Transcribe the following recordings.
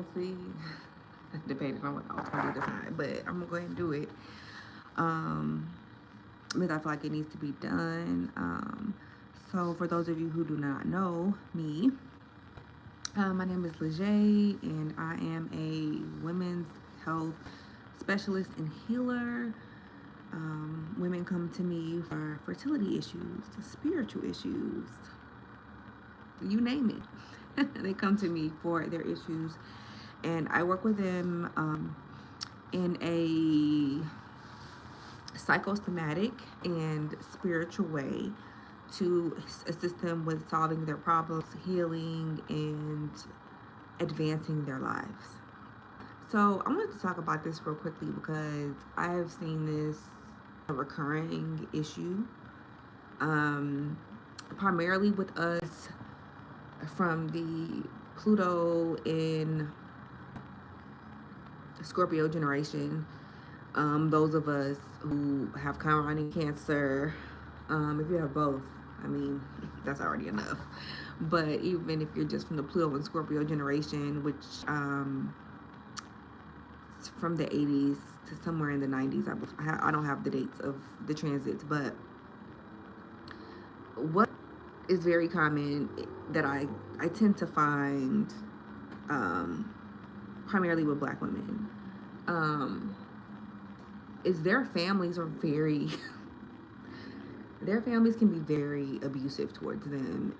honestly, depending on what I was gonna do decide, but I'm gonna go ahead and do it. Um, because I feel like it needs to be done. So for those of you who do not know me, my name is Lejeay, and I am a women's health specialist and healer. Women come to me for fertility issues, spiritual issues, you name it. They come to me for their issues, and I work with them in a psychosomatic and spiritual way to assist them with solving their problems, healing, and advancing their lives. So I wanted to talk about this real quickly because I have seen this a recurring issue, primarily with us from the Pluto in Scorpio generation. Those of us who have Chiron Cancer, if you have both, I mean, that's already enough. But even if you're just from the Pluto and Scorpio generation, which from the 80s to somewhere in the 90s, I don't have the dates of the transits, but what is very common that I tend to find primarily with Black women is their families are very their families can be very abusive towards them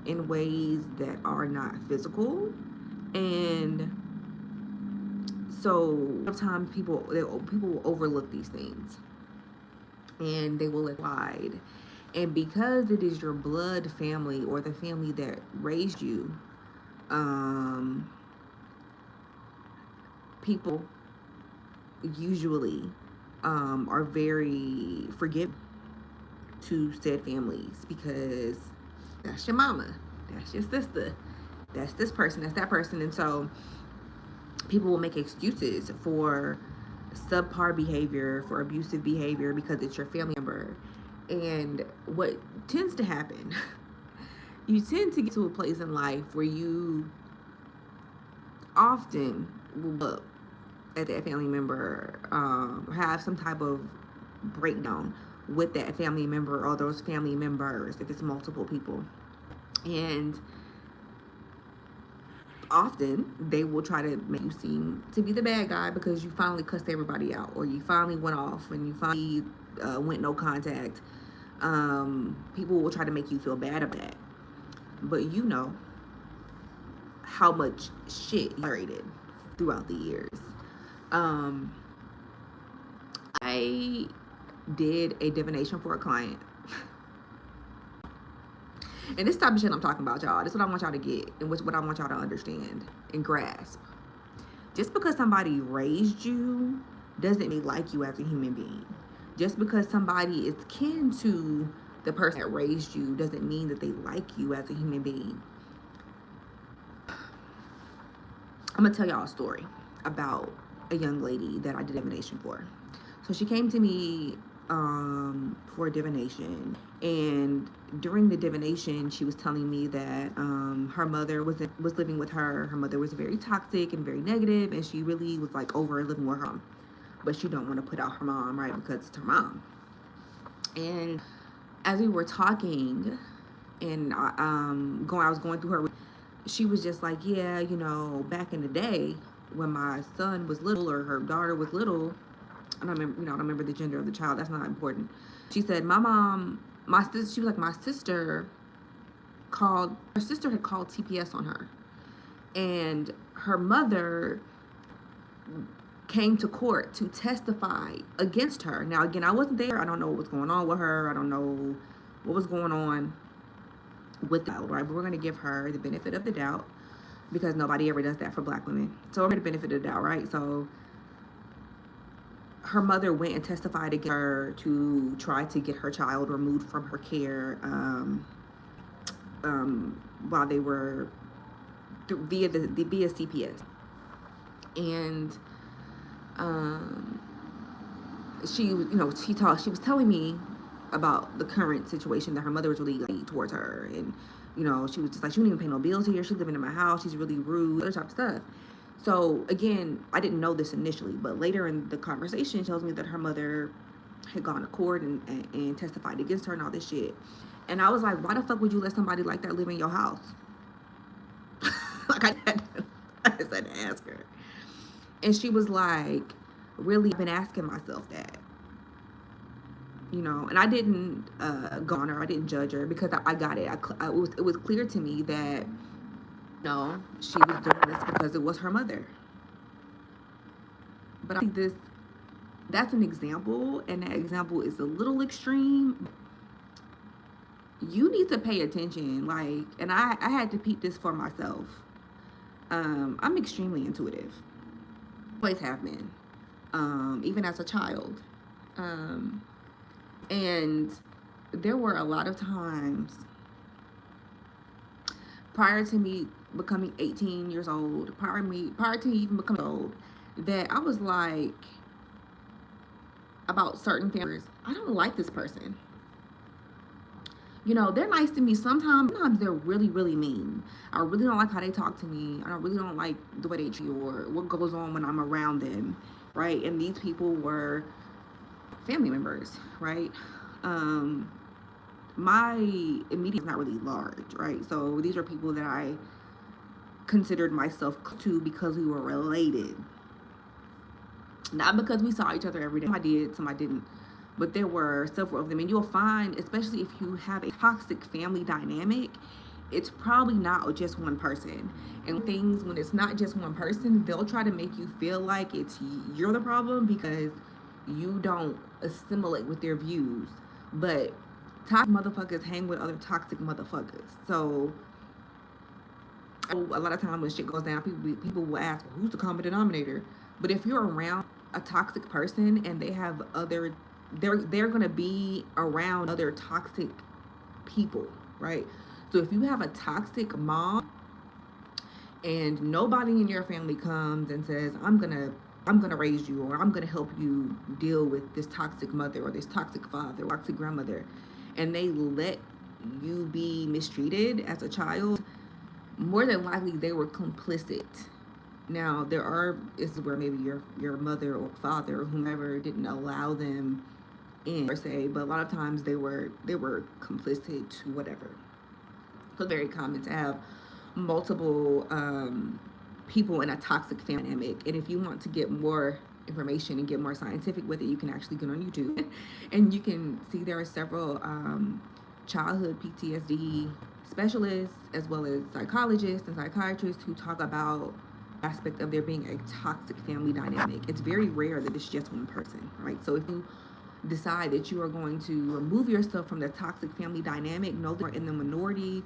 in ways that are not physical. And so sometimes people will overlook these things and they will let slide. And because it is your blood family or the family that raised you, people usually are very forgiving to said families because that's your mama, that's your sister, that's this person, that's that person. And so people will make excuses for subpar behavior, for abusive behavior because it's your family member. And what tends to happen, you tend to get to a place in life where you often will look at that family member, have some type of breakdown with that family member or those family members if it's multiple people. And often they will try to make you seem to be the bad guy because you finally cussed everybody out, or you finally went off and you finally went no contact. People will try to make you feel bad about that, but you know how much shit you tolerated throughout the years. I did a divination for a client. And this type of shit I'm talking about, y'all. This is what I want y'all to get and what I want y'all to understand and grasp. Just because somebody raised you doesn't mean like you as a human being. Just because somebody is kin to the person that raised you doesn't mean that they like you as a human being. I'm gonna tell y'all a story about a young lady that I did divination for. So she came to me for a divination, and during the divination she was telling me that her mother was living with her. Her mother was very toxic and very negative, and she really was like over living with her mom, but she don't want to put out her mom, right, because it's her mom. And as we were talking and I was going through her, she was just like, yeah, you know, back in the day when my son was little or her daughter was little, I don't remember the gender of the child. That's not important. She said, my sister, she was like, her sister had called TPS on her. And her mother came to court to testify against her. Now, again, I wasn't there. I don't know what was going on with her. I don't know what was going on with that, right? But we're going to give her the benefit of the doubt because nobody ever does that for Black women. So we're going to benefit of the doubt, right? So her mother went and testified against her to try to get her child removed from her care while they were via CPS. And she was telling me about the current situation, that her mother was really like, towards her, and you know, she was just like, she wouldn't even pay no bills here, she's living in my house, she's really rude, other type of stuff. So again, I didn't know this initially, but later in the conversation, she tells me that her mother had gone to court and testified against her and all this shit. And I was like, why the fuck would you let somebody like that live in your house? Like I just had to ask her. And she was like, really, I've been asking myself that. You know, and I didn't go on her, I didn't judge her, because I got it. It was clear to me that, no, she was doing this because it was her mother. But I think that's an example, and that example is a little extreme. You need to pay attention, like, and I had to peep this for myself. I'm extremely intuitive. Always have been, even as a child. And there were a lot of times prior to me becoming 18 years old, prior to me even becoming old, that I was like, about certain families, I don't like this person. You know, they're nice to me sometimes they're really, really mean. I really don't like how they talk to me. I really don't like the way they treat you or what goes on when I'm around them, right? And these people were family members, right? My immediate is not really large, right? So these are people that I considered myself to because we were related. Not because we saw each other every day. Some I did, some I didn't. But there were several of them. And you'll find, especially if you have a toxic family dynamic, it's probably not just one person. And things, when it's not just one person, they'll try to make you feel like you're the problem because you don't assimilate with their views. But toxic motherfuckers hang with other toxic motherfuckers. So a lot of times when shit goes down, people will ask, well, who's the common denominator? But if you're around a toxic person and they have other, they're gonna be around other toxic people, right? So if you have a toxic mom and nobody in your family comes and says, I'm gonna raise you, or I'm gonna help you deal with this toxic mother or this toxic father or toxic grandmother, and they let you be mistreated as a child, more than likely they were complicit. Now this is where maybe your mother or father or whomever didn't allow them in per se, but a lot of times they were complicit to whatever. So it's very common to have multiple people in a toxic family dynamic. And if you want to get more information and get more scientific with it, you can actually go on YouTube and you can see there are several childhood PTSD specialists as well as psychologists and psychiatrists who talk about aspect of there being a toxic family dynamic. It's very rare that it's just one person, right? So if you decide that you are going to remove yourself from the toxic family dynamic, know that you're in the minority,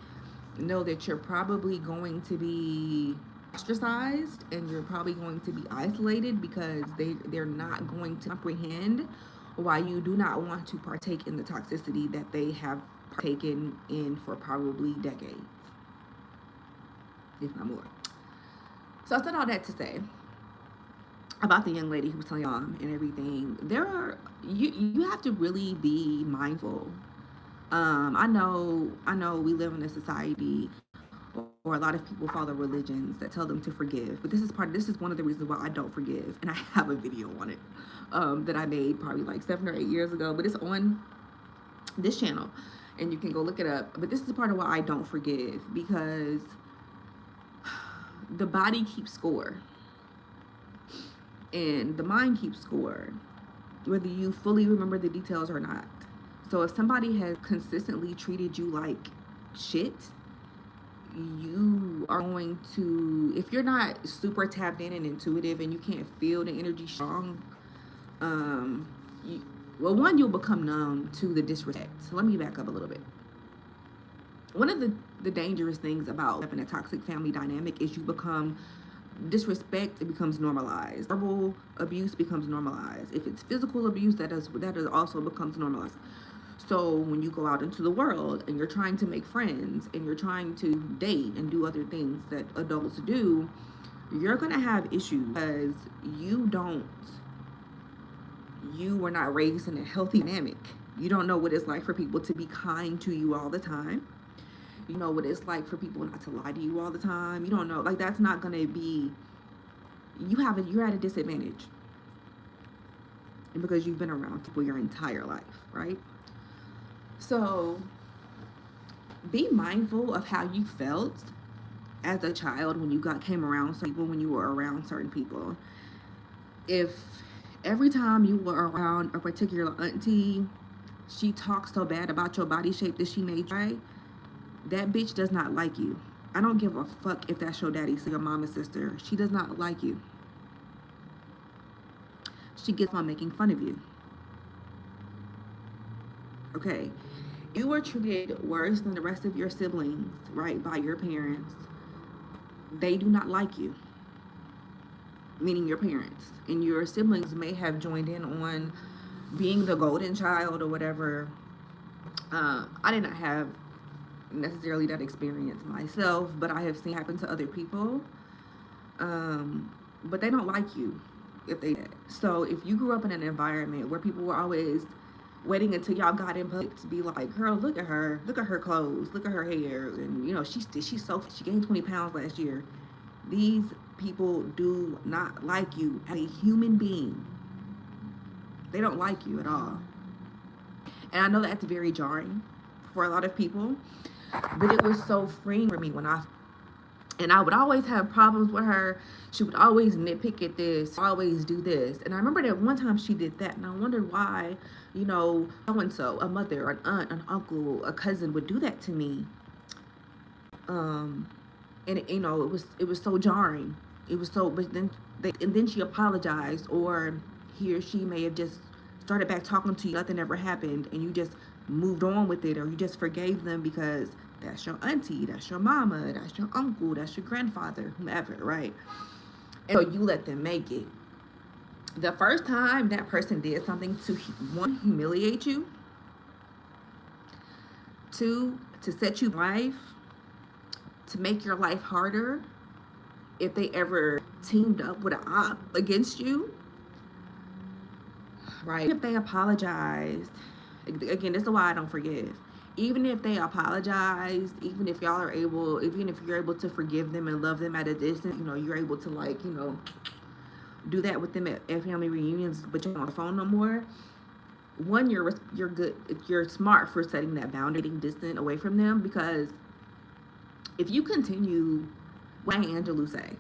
know that you're probably going to be ostracized and you're probably going to be isolated because they're not going to comprehend why you do not want to partake in the toxicity that they have partaken in for probably decades, if not more. So I said all that to say about the young lady who was telling y'all and everything. You have to really be mindful. I know we live in a society or a lot of people follow religions that tell them to forgive, but this is one of the reasons why I don't forgive, and I have a video on it that I made probably like 7 or 8 years ago, but it's on this channel and you can go look it up. But this is part of why I don't forgive, because the body keeps score and the mind keeps score, whether you fully remember the details or not. So if somebody has consistently treated you like shit, you are going to, if you're not super tapped in and intuitive and you can't feel the energy strong, you'll become numb to the disrespect. So let me back up a little bit. One of the dangerous things about having a toxic family dynamic is you become disrespect. It becomes normalized. Verbal abuse becomes normalized. If it's physical abuse, that also becomes normalized. So when you go out into the world and you're trying to make friends and you're trying to date and do other things that adults do, you're gonna have issues because you were not raised in a healthy dynamic. You don't know what it's like for people to be kind to you all the time. You know what it's like for people not to lie to you all the time. You don't know, like, that's not gonna be, you're at a disadvantage. And because you've been around people your entire life, right? So be mindful of how you felt as a child when you came around certain people, when you were around certain people. If every time you were around a particular auntie, she talks so bad about your body shape that she made you, right? That bitch does not like you. I don't give a fuck if that's your daddy, your mom, and sister. She does not like you. She gets on making fun of you. Okay? You were treated worse than the rest of your siblings, right, by your parents. They do not like you, meaning your parents. And your siblings may have joined in on being the golden child or whatever. I did not have necessarily that experience myself, but I have seen it happen to other people. But they don't like you if they did. So if you grew up in an environment where people were always waiting until y'all got in public to be like, girl, look at her clothes, look at her hair, and you know, she gained 20 pounds last year. These people do not like you as a human being. They don't like you at all. And I know that's very jarring for a lot of people, but it was so freeing for me and I would always have problems with her. She would always nitpick at this, always do this. And I remember that one time she did that, and I wondered why, you know, so-and-so, a mother, an aunt, an uncle, a cousin would do that to me. And you know, it was so jarring. It was so, but then she apologized, or he or she may have just started back talking to you, nothing ever happened, and you just moved on with it, or you just forgave them because that's your auntie, that's your mama, that's your uncle, that's your grandfather, whomever, right? And so you let them make it. The first time that person did something to, one, humiliate you, two, to set you life, to make your life harder, if they ever teamed up with an op against you, right? If they apologized, again, this is why I don't forgive. Even if they apologized, even if you're able to forgive them and love them at a distance, you know, you're able to, like, you know, do that with them at family reunions, but you're not on the phone no more. One, you're good, you're smart for setting that boundary, getting distant away from them, because if you continue, what Angelou say?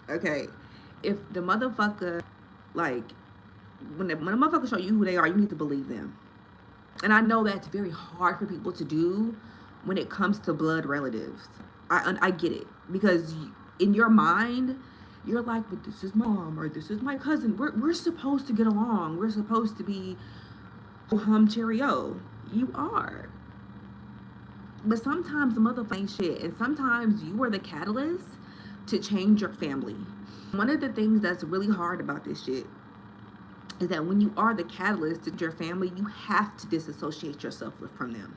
Okay, if the motherfucker, like, when a motherfucker show you who they are, you need to believe them. And I know that's very hard for people to do when it comes to blood relatives. I get it, because in your mind, you're like, but this is my mom, or this is my cousin. We're supposed to get along. We're supposed to be cheerio. You are. But sometimes the motherfucker ain't shit, and sometimes you are the catalyst to change your family. One of the things that's really hard about this shit is that when you are the catalyst to your family, you have to disassociate yourself from them.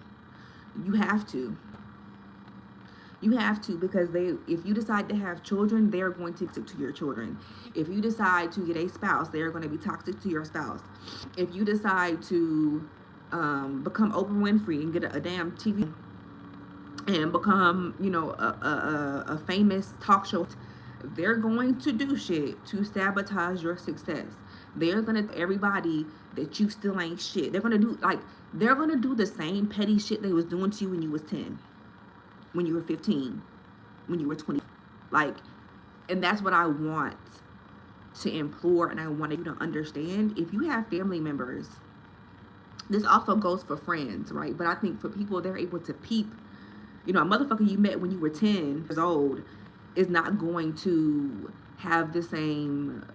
You have to. You have to, because if you decide to have children, they're going to be toxic to your children. If you decide to get a spouse, they're going to be toxic to your spouse. If you decide to become Oprah Winfrey and get a damn TV and become, you know, a famous talk show, they're going to do shit to sabotage your success. They're gonna tell everybody that you still ain't shit. They're gonna do the same petty shit they was doing to you when you was 10, when you were 15, when you were 20. Like, and that's what I want to implore, and I wanted you to understand. If you have family members, this also goes for friends, right? But I think for people, they're able to peep. You know, a motherfucker you met when you were 10 years old is not going to have the same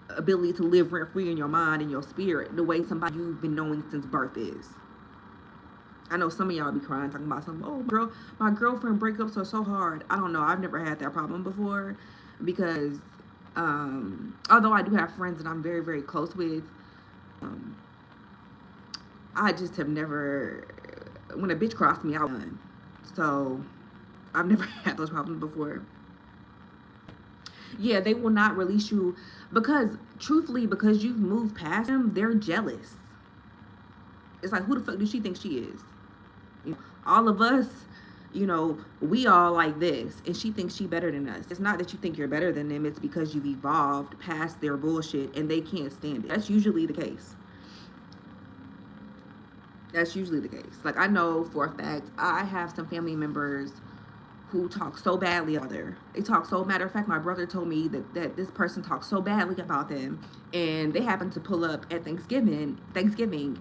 ability to live rent free in your mind and your spirit the way somebody you've been knowing since birth is. I know some of y'all be crying, talking about something, oh, my girlfriend breakups are so hard. I don't know. I've never had that problem before, because although I do have friends that I'm very, very close with, I just have never, when a bitch crossed me, I was done. So I've never had those problems before. Yeah, they will not release you because, truthfully, because you've moved past them, they're jealous. It's like, who the fuck does she think she is? You know, all of us, we all like this, and she thinks she better than us. It's not that you think you're better than them, it's because you've evolved past their bullshit and they can't stand it. That's usually the case. That's usually the case. Like, I know for a fact, I have some family members who talk so badly about her. They talk so, matter of fact, my brother told me that this person talks so badly about them, and they happened to pull up at Thanksgiving,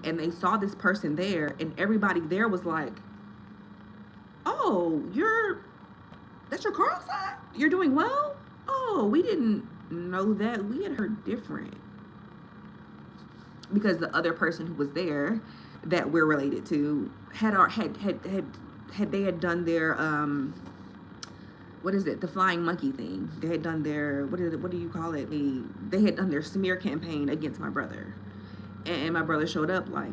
and they saw this person there, and everybody there was like, oh, that's your car outside? You're doing well? Oh, we didn't know that. We had heard different. Because the other person who was there that we're related to had done their what is it, the flying monkey thing. They had done their, what do you call it, they had done their smear campaign against my brother, and my brother showed up like,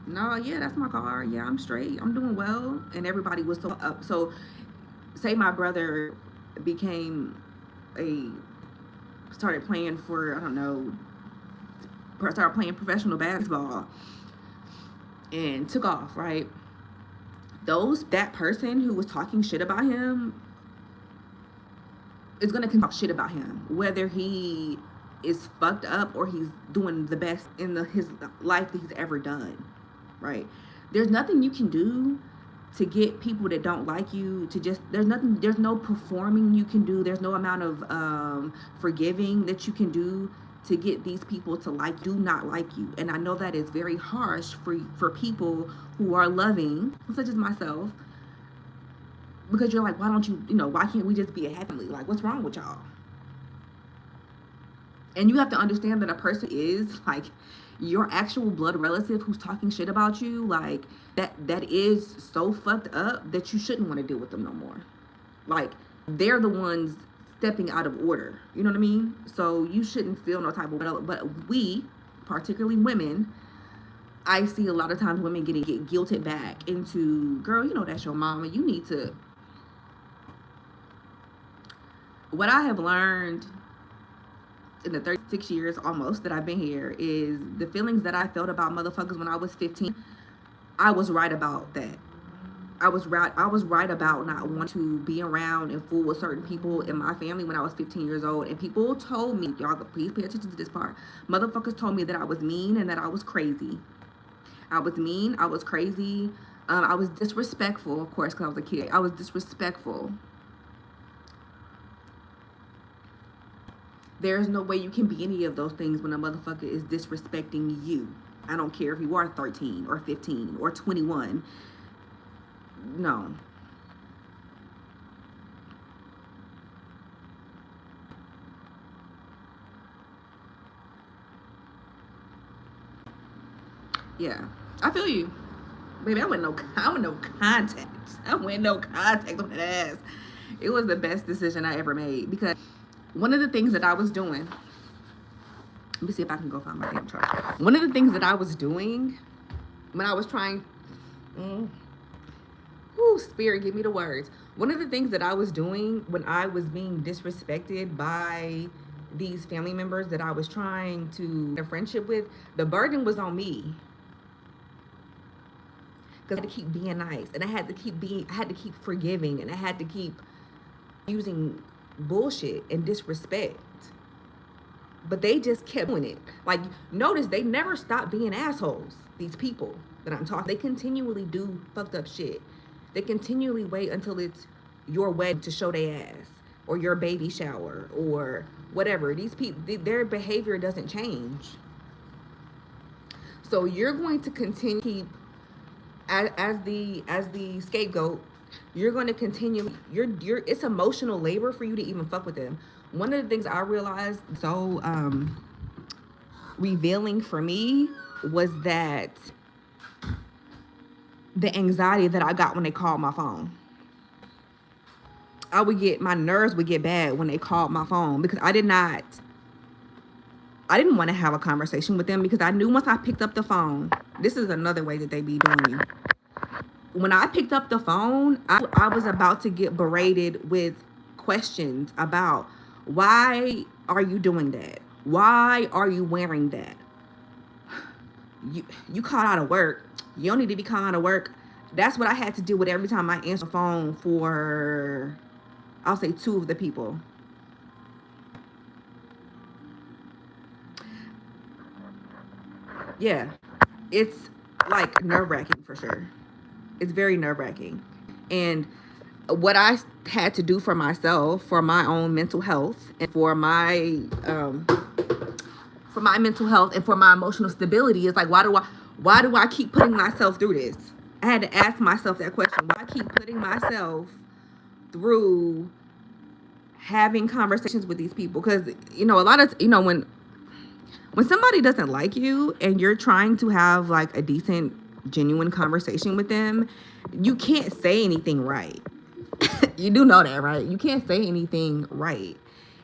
no, yeah, that's my car, yeah, I'm straight, I'm doing well. And everybody was so up. So say my brother started playing for, I don't know, started playing professional basketball and took off, right? That person who was talking shit about him is gonna talk shit about him, whether he is fucked up or he's doing the best in his life that he's ever done, right? There's nothing you can do to get people that don't like you to just, there's no performing you can do. There's no amount of forgiving that you can do to get these people to do not like you. And I know that is very harsh for people who are loving, such as myself, because you're like, why don't you, why can't we just be a family? Like, what's wrong with y'all? And you have to understand that a person is like your actual blood relative who's talking shit about you, like that is so fucked up that you shouldn't want to deal with them no more. Like, they're the ones stepping out of order, you know what I mean? So you shouldn't feel no type of, but we, particularly women, I see a lot of times women get guilted back into, girl, that's your mama, you need to. What I have learned in the 36 years almost that I've been here is the feelings that I felt about motherfuckers when I was 15, I was right about that. I was right about not wanting to be around and fool with certain people in my family when I was 15 years old. And people told me, y'all please pay attention to this part, motherfuckers told me that I was mean and that I was crazy. I was mean, I was crazy, I was disrespectful, of course, because I was a kid. I was disrespectful. There's no way you can be any of those things when a motherfucker is disrespecting you. I don't care if you are 13 or 15 or 21. No. Yeah, I feel you, baby. I went no contact. I went no contact on that ass. It was the best decision I ever made, because one of the things that I was doing. Let me see if I can go find my damn charger. One of the things that I was doing when I was trying. Spirit, give me the words. One of the things that I was doing when I was being disrespected by these family members that I was trying to have a friendship with, the burden was on me. Because I had to keep being nice, and I had to keep forgiving, and I had to keep using bullshit and disrespect. But they just kept doing it. Like, notice they never stopped being assholes, these people that I'm talking. They continually do fucked up shit. They continually wait until it's your wedding to show their ass, or your baby shower, or whatever. These people, their behavior doesn't change. So you're going to continue to keep, as the scapegoat, you're going to continue. It's emotional labor for you to even fuck with them. One of the things I realized so revealing for me was that the anxiety that I got when they called my phone. My nerves would get bad when they called my phone, because I didn't want to have a conversation with them, because I knew once I picked up the phone, this is another way that they be doing you. When I picked up the phone, I was about to get berated with questions about Why are you doing that? Why are you wearing that? You called out of work. You don't need to be called out of work. That's what I had to deal with every time I answer the phone for, I'll say, two of the people. Yeah, it's like nerve-wracking for sure. It's very nerve-wracking. And what I had to do for myself, for my own mental health, and for my mental health and for my emotional stability is like, why do I keep putting myself through this? I had to ask myself that question. Why I keep putting myself through having conversations with these people? Because a lot of when somebody doesn't like you and you're trying to have like a decent, genuine conversation with them, you can't say anything right. You do know that, right? You can't say anything right.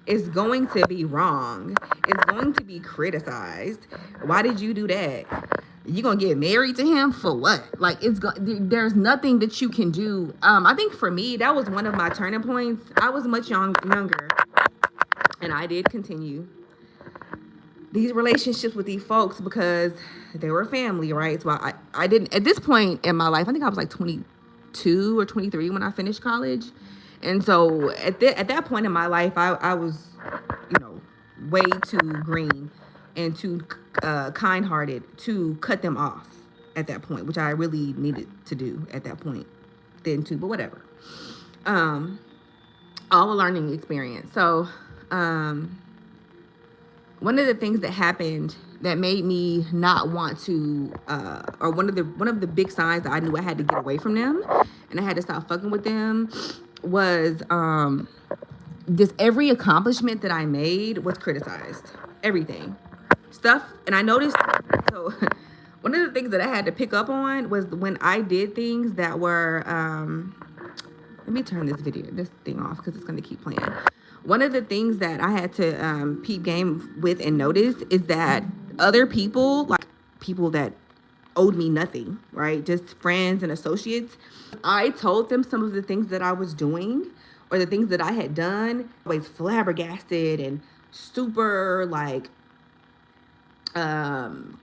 It's going to be wrong. It's going to be criticized. Why did you do that? You gonna get married to him for what? Like, there's nothing that you can do. I think for me, that was one of my turning points. I was much younger, and I did continue these relationships with these folks because they were family, right? So I didn't, at this point in my life, I think I was like 22 or 23 when I finished college. And so at that point in my life, I was, way too green and too kind-hearted to cut them off at that point, which I really needed to do at that point then too, but whatever. All a learning experience. So, one of the things that happened that made me not want to, or one of the big signs that I knew I had to get away from them and I had to stop fucking with them was just every accomplishment that I made was criticized. Everything. Stuff. And I noticed, so one of the things that I had to pick up on was when I did things that were, let me turn this thing off because it's going to keep playing. One of the things that I had to peep game with and notice is that other people, like people that owed me nothing, right? Just friends and associates. I told them some of the things that I was doing or the things that I had done, always flabbergasted and super like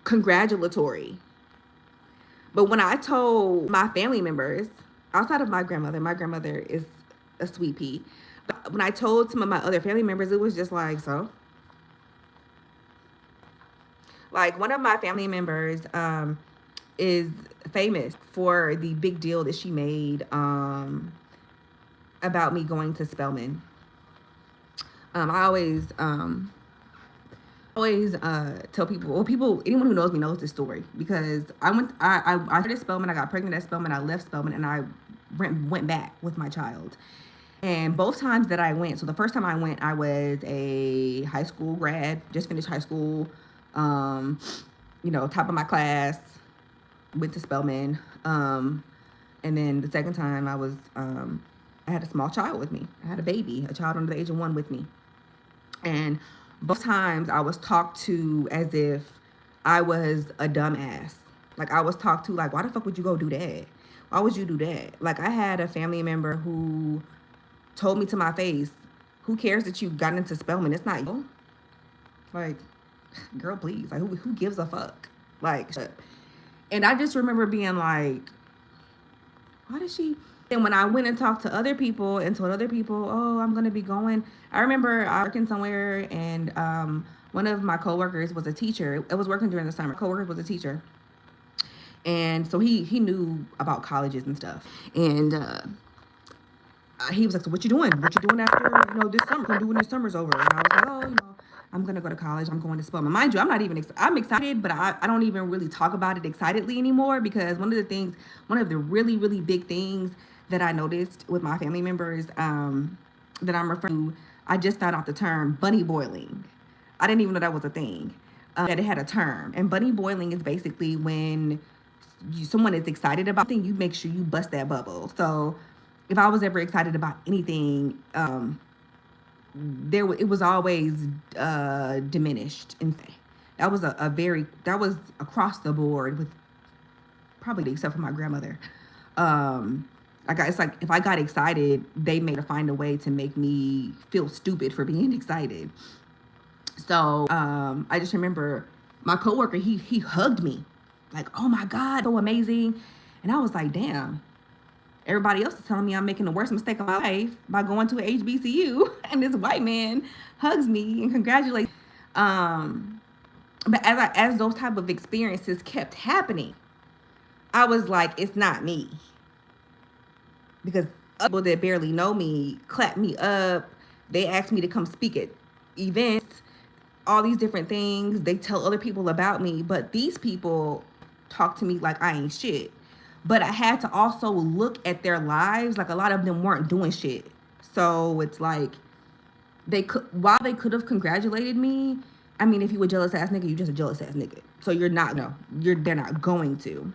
congratulatory. But when I told my family members, outside of my grandmother is a sweet pea. But when I told some of my other family members, it was just like, so. Like one of my family members is famous for the big deal that she made about me going to Spelman. I always tell people, anyone who knows me knows this story because I started Spelman, I got pregnant at Spelman, I left Spelman, and I went back with my child. And both times that I went, so the first time I went, I was a high school grad, just finished high school, top of my class, went to Spelman. And then the second time I was, I had a small child with me. I had a child under the age of 1 with me. And both times I was talked to as if I was a dumbass. Like I was talked to like, why the fuck would you go do that? Why would you do that? Like I had a family member who told me to my face, who cares that you got into Spelman? It's not you. Like, girl, please. Like, who gives a fuck? Like, shut up. And I just remember being like, why did she? And when I went and talked to other people and told other people, oh, I'm going to be going. I remember I was working somewhere and one of my coworkers was a teacher. I was working during the summer. Coworker was a teacher. And so he knew about colleges and stuff. And he was like, so what you doing? What you doing after, this summer? What you doing when the summer's over? And I was like, oh, I'm going to go to college. I'm going to Spelman. Mind you, I'm not even, I'm excited, but I don't even really talk about it excitedly anymore because one of the really, really big things that I noticed with my family members that I'm referring to, I just found out the term bunny boiling. I didn't even know that was a thing, that it had a term. And bunny boiling is basically when someone is excited about something, you make sure you bust that bubble. So if I was ever excited about anything, it was always diminished. And that was that was across the board with probably except for my grandmother. It's like if I got excited, they made to find a way to make me feel stupid for being excited. So I just remember my coworker, he hugged me like, oh my God, so amazing. And I was like, damn, everybody else is telling me I'm making the worst mistake of my life by going to an HBCU. And this white man hugs me and congratulates. But as those type of experiences kept happening, I was like, it's not me. Because people that barely know me clap me up. They ask me to come speak at events, all these different things. They tell other people about me, but these people talk to me like I ain't shit. But I had to also look at their lives. Like a lot of them weren't doing shit. So it's like while they could have congratulated me, I mean, if you a jealous ass nigga, you just a jealous ass nigga. So they're not going to.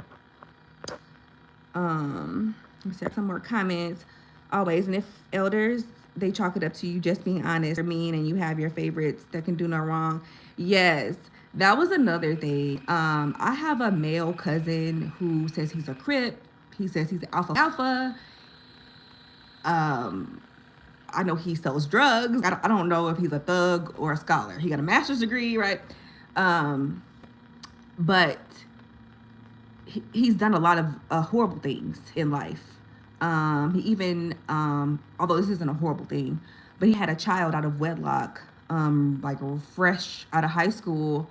Let's have some more comments. Always, and if elders, they chalk it up to you just being honest or mean, and you have your favorites that can do no wrong. Yes, that was another thing. I have a male cousin who says he's a Crip. He says he's an alpha. I know he sells drugs. I don't know if he's a thug or a scholar. He got a master's degree, right? But he's done a lot of horrible things in life. He even, although this isn't a horrible thing, but he had a child out of wedlock, like fresh out of high school.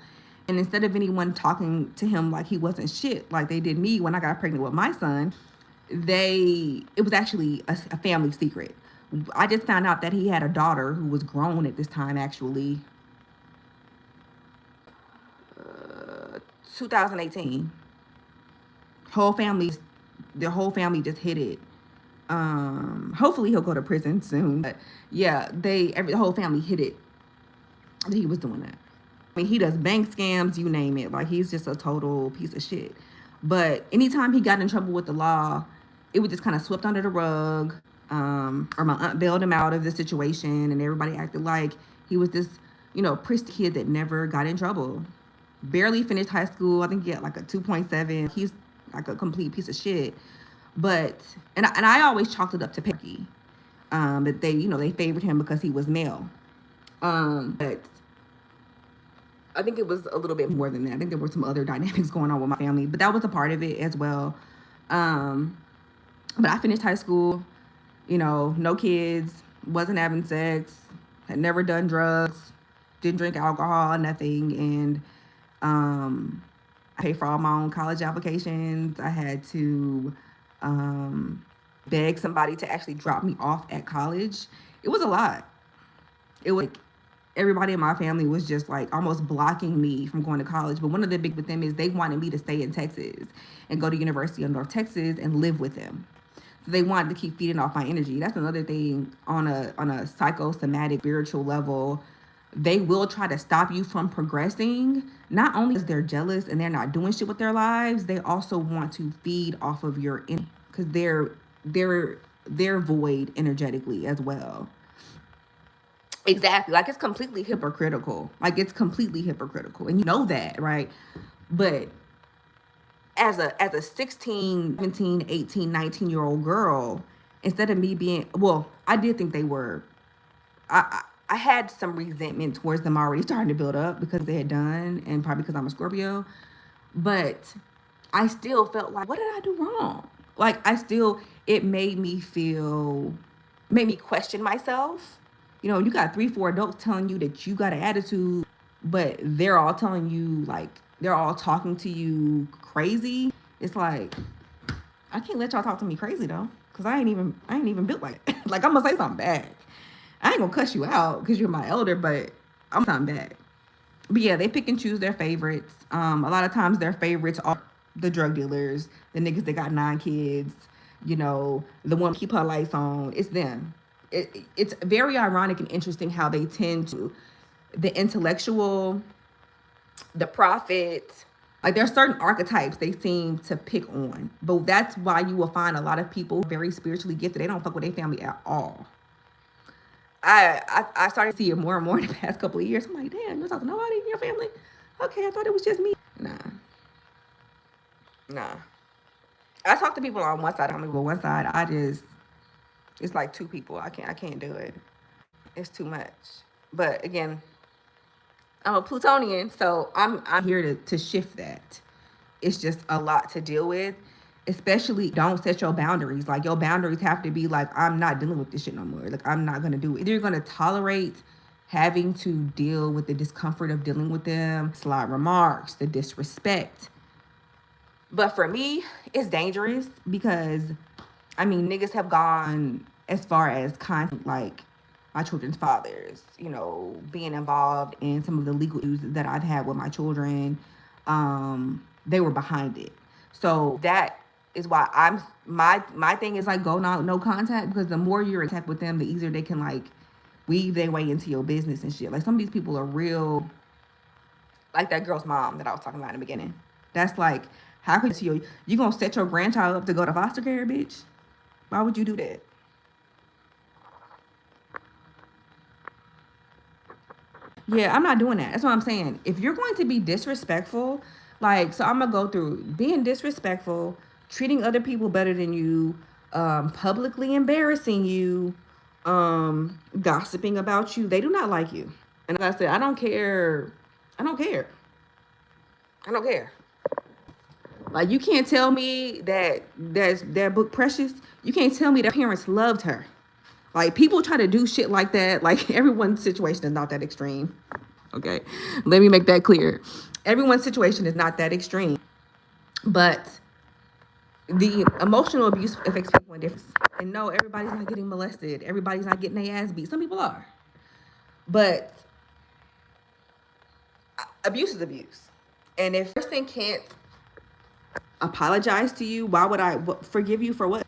And instead of anyone talking to him like he wasn't shit, like they did me when I got pregnant with my son, it was actually a family secret. I just found out that he had a daughter who was grown at this time, actually. 2018. Their whole family just hid it. Hopefully he'll go to prison soon. But yeah, the whole family hid it that he was doing that. I mean, he does bank scams, you name it. Like, he's just a total piece of shit. But anytime he got in trouble with the law, it was just kind of swept under the rug. Or my aunt bailed him out of the situation, and everybody acted like he was this, prissy kid that never got in trouble. Barely finished high school. I think he had like a 2.7. He's like a complete piece of shit. But, and I always chalked it up to Pecky. That they favored him because he was male. But I think it was a little bit more than that. I think there were some other dynamics going on with my family, but that was a part of it as well. But I finished high school, no kids, wasn't having sex, had never done drugs, didn't drink alcohol, nothing. And I paid for all my own college applications. I had to beg somebody to actually drop me off at college. It was a lot. It was like everybody in my family was just like almost blocking me from going to college. But one of the big with them is they wanted me to stay in Texas and go to University of North Texas and live with them. So they wanted to keep feeding off my energy. That's another thing on a psychosomatic spiritual level. They will try to stop you from progressing. Not only because they're jealous and they're not doing shit with their lives, they also want to feed off of your energy because they're void energetically as well. Exactly. Like, it's completely hypocritical. And you know that, right? But as a 16, 17, 18, 19-year-old girl, instead of me being, well, I did think they were, I had some resentment towards them already starting to build up because they had done, and probably because I'm a Scorpio. But I still felt like, what did I do wrong? Like, it made me question myself. You got 3-4 adults telling you that you got an attitude, but they're all telling you, like, they're all talking to you crazy. It's like, I can't let y'all talk to me crazy though, because I ain't even built like that. Like, I'm gonna say something back. I ain't gonna cuss you out because you're my elder, but I'm something back. But yeah, they pick and choose their favorites. A lot of times their favorites are the drug dealers, the niggas that got 9 kids, the one keep her lights on. It's them. It's very ironic and interesting how they tend to, the intellectual, the prophet, like there's certain archetypes they seem to pick on. But that's why you will find a lot of people very spiritually gifted. They don't fuck with their family at all. I started to see it more and more in the past couple of years. I'm like, damn, you don't talk to nobody in your family? Okay, I thought it was just me. Nah. I talk to people on one side. I'm gonna go one side. It's like two people. I can't do it. It's too much. But again, I'm a Plutonian, so I'm here to shift that. It's just a lot to deal with. Especially don't set your boundaries. Like your boundaries have to be like, I'm not dealing with this shit no more. Like I'm not gonna do it. Either you're gonna tolerate having to deal with the discomfort of dealing with them, sly remarks, the disrespect. But for me, it's dangerous because I mean niggas have gone as far as content like my children's fathers, you know, being involved in some of the legal issues that I've had with my children. They were behind it. So that is why my thing is like go no contact, because the more you're in contact with them, the easier they can like weave their way into your business and shit. Like some of these people are real, like that girl's mom that I was talking about in the beginning. That's like, how could you gonna set your grandchild up to go to foster care, bitch? Why would you do that? Yeah, I'm not doing that. That's what I'm saying. If you're going to be disrespectful, like, so I'm gonna go through being disrespectful, treating other people better than you, publicly embarrassing you, gossiping about you. They do not like you. And like I said, I don't care. I don't care. I don't care. Like you can't tell me that book Precious. You can't tell me that parents loved her. Like people try to do shit like that. Like everyone's situation is not that extreme. Okay, let me make that clear. Everyone's situation is not that extreme, but the emotional abuse affects people in different. And no, everybody's not getting molested. Everybody's not getting their ass beat. Some people are, but abuse is abuse. And if person can't apologize to you, why would I forgive you for what?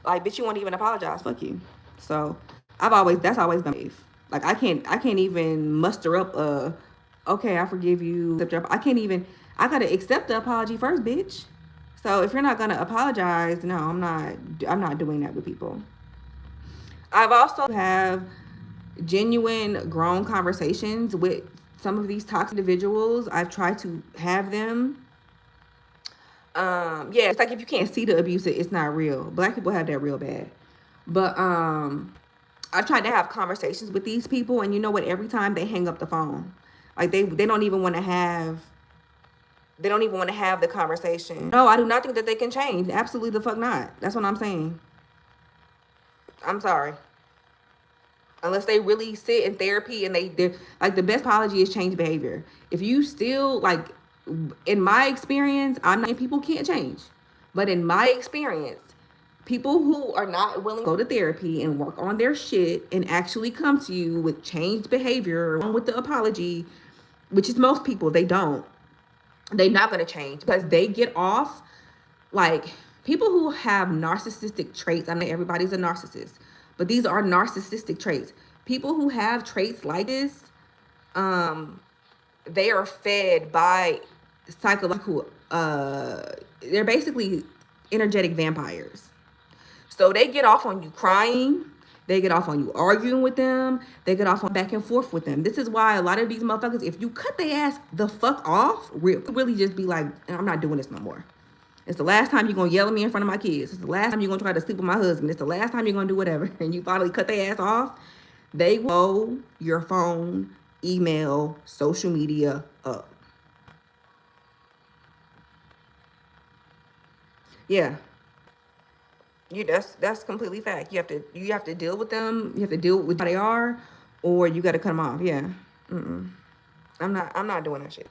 Like, bitch, you won't even apologize. Fuck you. So that's always been safe. Like I can't even muster up okay, I forgive you. I gotta accept the apology first, bitch. So if you're not gonna apologize, no, I'm not doing that with people. I've also have genuine grown conversations with some of these toxic individuals. I've tried to have them. Yeah, it's like if you can't see the abuse, it's not real. Black people have that real bad. But I've tried to have conversations with these people, and you know what? Every time they hang up the phone, like they don't even want to have. They don't even want to have the conversation. No, I do not think that they can change. Absolutely the fuck not. That's what I'm saying. I'm sorry. Unless they really sit in therapy and they're like, the best apology is change behavior. If you still like, in my experience, I'm not saying people can't change, but in my experience, people who are not willing to go to therapy and work on their shit and actually come to you with changed behavior, with the apology, which is most people, they're not going to change because they get off. Like people who have narcissistic traits, I know everybody's a narcissist, but these are narcissistic traits. People who have traits like this, they are fed by psychological, they're basically energetic vampires. So they get off on you crying. They get off on you arguing with them. They get off on back and forth with them. This is why a lot of these motherfuckers, if you cut their ass the fuck off, really just be like, I'm not doing this no more. It's the last time you're going to yell at me in front of my kids. It's the last time you're going to try to sleep with my husband. It's the last time you're going to do whatever. And you finally cut their ass off. They blow your phone, email, social media up. Yeah. That's completely fact. You have to deal with them. You have to deal with how they are, or you got to cut them off. Yeah. I'm not doing that shit.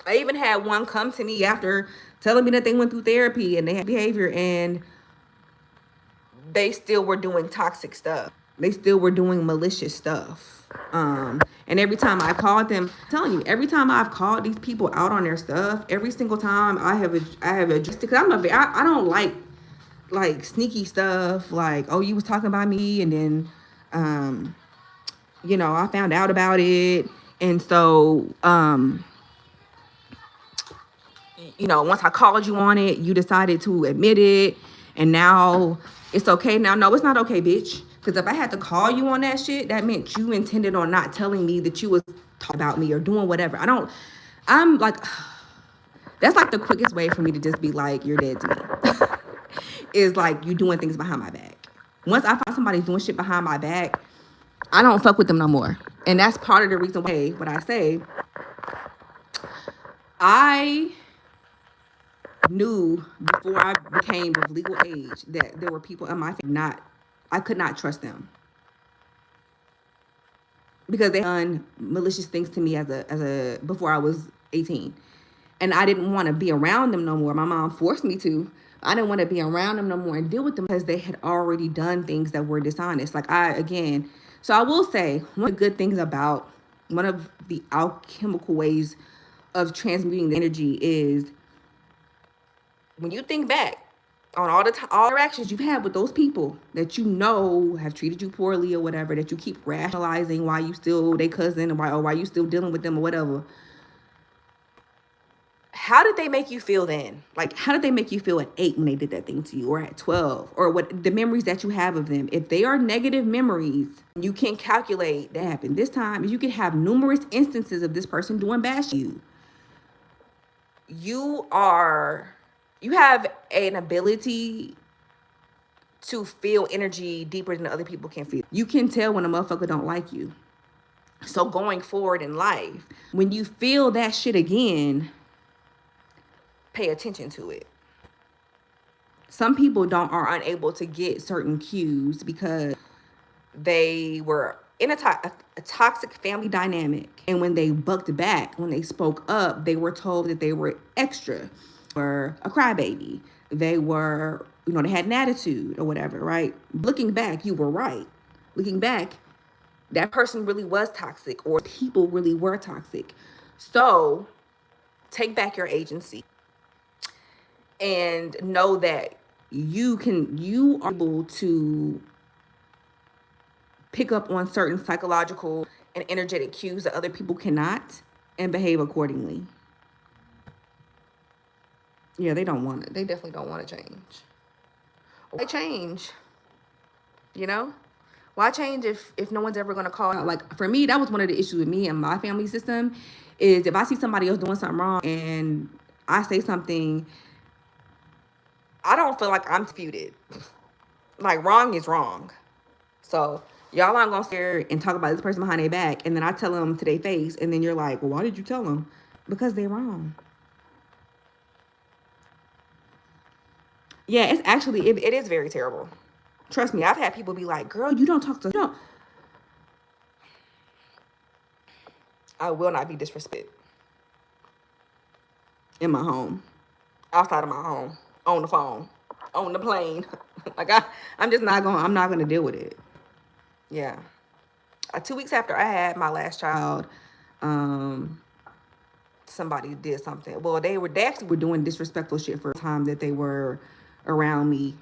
I even had one come to me after telling me that they went through therapy and they had behavior, and they still were doing toxic stuff. They still were doing malicious stuff. And every time I called them, I'm telling you, every time I've called these people out on their stuff, every single time I have addressed it, because I don't like sneaky stuff. Like, oh, you was talking about me, and then I found out about it, and so once I called you on it, you decided to admit it, and now it's okay. Now, no, it's not okay, bitch. Because if I had to call you on that shit, that meant you intended on not telling me that you was talking about me or doing whatever. I'm like, that's like the quickest way for me to just be like, you're dead to me. is like you doing things behind my back. Once I find somebody doing shit behind my back, I don't fuck with them no more. And that's part of the reason why what I say, I knew before I became of legal age that there were people in my family I could not trust them because they done malicious things to me as a before I was 18, and I didn't want to be around them no more. My mom forced me to. I didn't want to be around them no more and deal with them because they had already done things that were dishonest. So I will say one of the good things about one of the alchemical ways of transmuting the energy is when you think back on all interactions you've had with those people that you know have treated you poorly or whatever, that you keep rationalizing why you still they cousin or why you still dealing with them or whatever. How did they make you feel then? Like, how did they make you feel at 8 when they did that thing to you, or at 12, or what the memories that you have of them? If they are negative memories, you can calculate that happened this time. You can have numerous instances of this person doing bad to you. You have an ability to feel energy deeper than other people can feel. You can tell when a motherfucker don't like you. So going forward in life, when you feel that shit again, pay attention to it. Some people are unable to get certain cues because they were in a toxic family dynamic, and when they bucked back, when they spoke up, they were told that they were extra or a crybaby. They were, they had an attitude or whatever, right? Looking back, you were right. Looking back, that person really was toxic, or people really were toxic. So take back your agency and know that you are able to pick up on certain psychological and energetic cues that other people cannot, and behave accordingly. Yeah, they don't want it. They definitely don't want to change. Why change? Why change if no one's ever going to call out? Like, for me, that was one of the issues with me and my family system, is if I see somebody else doing something wrong and I say something, I don't feel like I'm disputed. Like, wrong is wrong. So y'all aren't gonna sit here and talk about this person behind their back, and then I tell them to their face, and then you're like, well, why did you tell them? Because they're wrong. Yeah, it's actually, it is very terrible. Trust me, I've had people be like, girl, you don't talk to, I will not be disrespected in my home, outside of my home, on the phone, on the plane. Like, I'm not gonna deal with it. Yeah. 2 weeks after I had my last child, somebody did something. Well, they actually were doing disrespectful shit for the time that they were around me.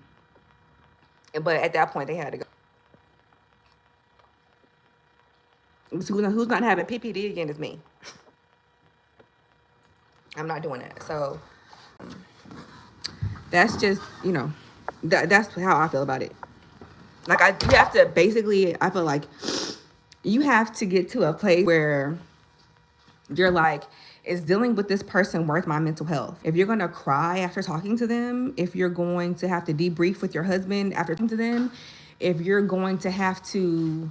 But at that point, they had to go. So who's not having PPD again is me. I'm not doing that. So that's just, that's how I feel about it. Like, you have to basically, I feel like you have to get to a place where you're like, is dealing with this person worth my mental health? If you're going to cry after talking to them, if you're going to have to debrief with your husband after talking to them, if you're going to have to